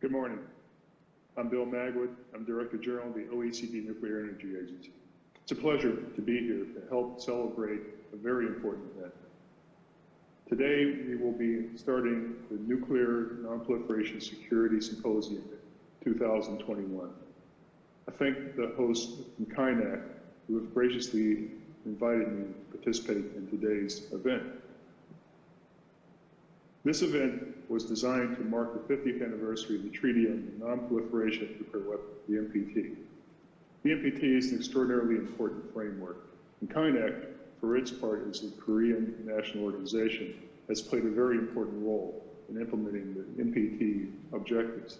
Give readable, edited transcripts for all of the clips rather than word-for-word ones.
Good morning. I'm Bill Magwood. I'm Director General of the OECD Nuclear Energy Agency. It's a pleasure to be here to help celebrate a very important event. Today, we will be starting the Nuclear Nonproliferation Security Symposium 2021. I thank the hosts from KINAC who have graciously invited me to participate in today's event. This event was designed to mark the 50th anniversary of the Treaty on Non-Proliferation of Nuclear Weapons, the NPT. The NPT is an extraordinarily important framework, and KINAC, for its part as a Korean national organization, has played a very important role in implementing the NPT objectives.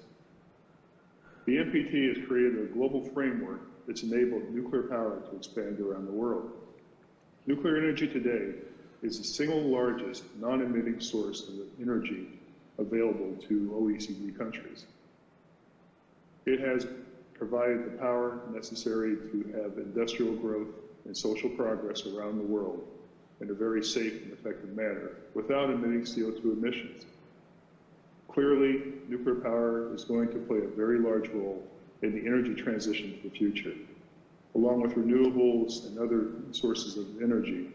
The NPT has created a global framework that's enabled nuclear power to expand around the world. Nuclear energy today is the single largest non-emitting source of energy available to OECD countries. It has provided the power necessary to have industrial growth and social progress around the world in a very safe and effective manner without emitting CO2 emissions. Clearly, nuclear power is going to play a very large role in the energy transition to the future. Along with renewables and other sources of energy,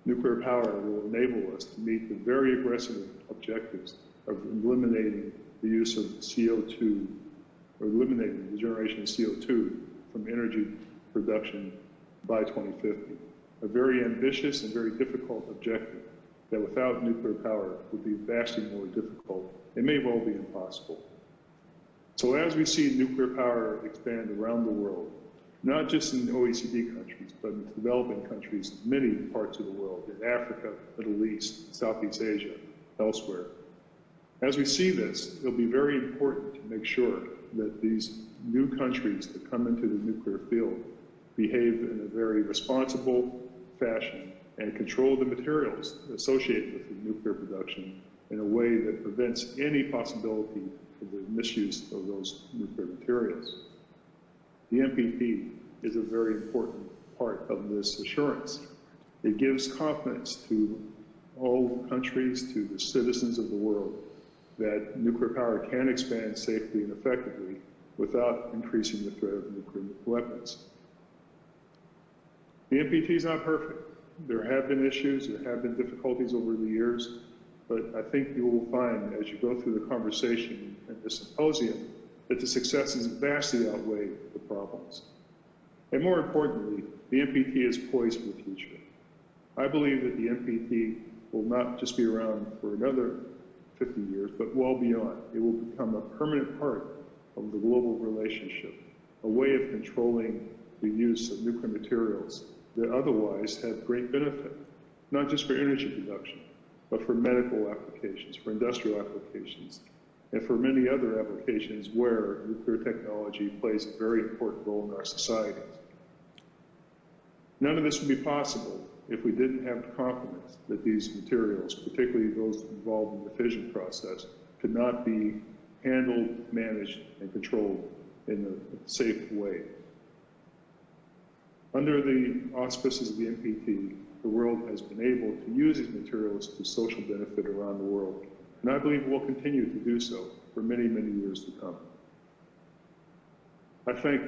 nuclear power will enable us to meet the very aggressive objectives of eliminating the use of CO2, or eliminating the generation of CO2 from energy production by 2050. A very ambitious and very difficult objective that without nuclear power would be vastly more difficult. It may well be impossible. So as we see nuclear power expand around the world, not just in OECD countries, but in developing countries in many parts of the world, in Africa, Middle East, Southeast Asia, elsewhere. As we see this, it'll be very important to make sure that these new countries that come into the nuclear field behave in a very responsible fashion and control the materials associated with the nuclear production in a way that prevents any possibility of the misuse of those nuclear materials. The NPT is a very important part of this assurance. It gives confidence to all countries, to the citizens of the world, that nuclear power can expand safely and effectively without increasing the threat of nuclear weapons. The NPT is not perfect. There have been issues, there have been difficulties over the years, but I think you will find as you go through the conversation in the symposium that the successes vastly outweigh the problems. And more importantly, the NPT is poised for the future. I believe that the NPT will not just be around for another 50 years, but well beyond. It will become a permanent part of the global relationship, a way of controlling the use of nuclear materials that otherwise have great benefit, not just for energy production, but for medical applications, for industrial applications, and for many other applications where nuclear technology plays a very important role in our societies. None of this would be possible if we didn't have confidence that these materials, particularly those involved in the fission process, could not be handled, managed, and controlled in a safe way. Under the auspices of the NPT, the world has been able to use these materials to social benefit around the world. And I believe we'll continue to do so for many, many years to come. I thank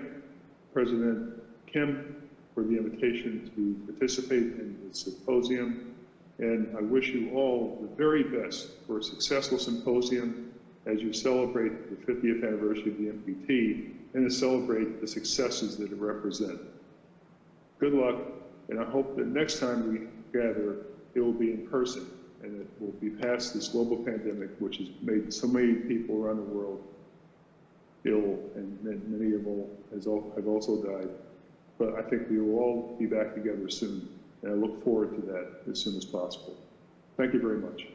President Kim for the invitation to participate in the symposium, and I wish you all the very best for a successful symposium as you celebrate the 50th anniversary of the NPT and to celebrate the successes that it represents. Good luck, and I hope that next time we gather, it will be in person, and it will be past this global pandemic, which has made so many people around the world ill, and many of them have also died. But I think we will all be back together soon, and I look forward to that as soon as possible. Thank you very much.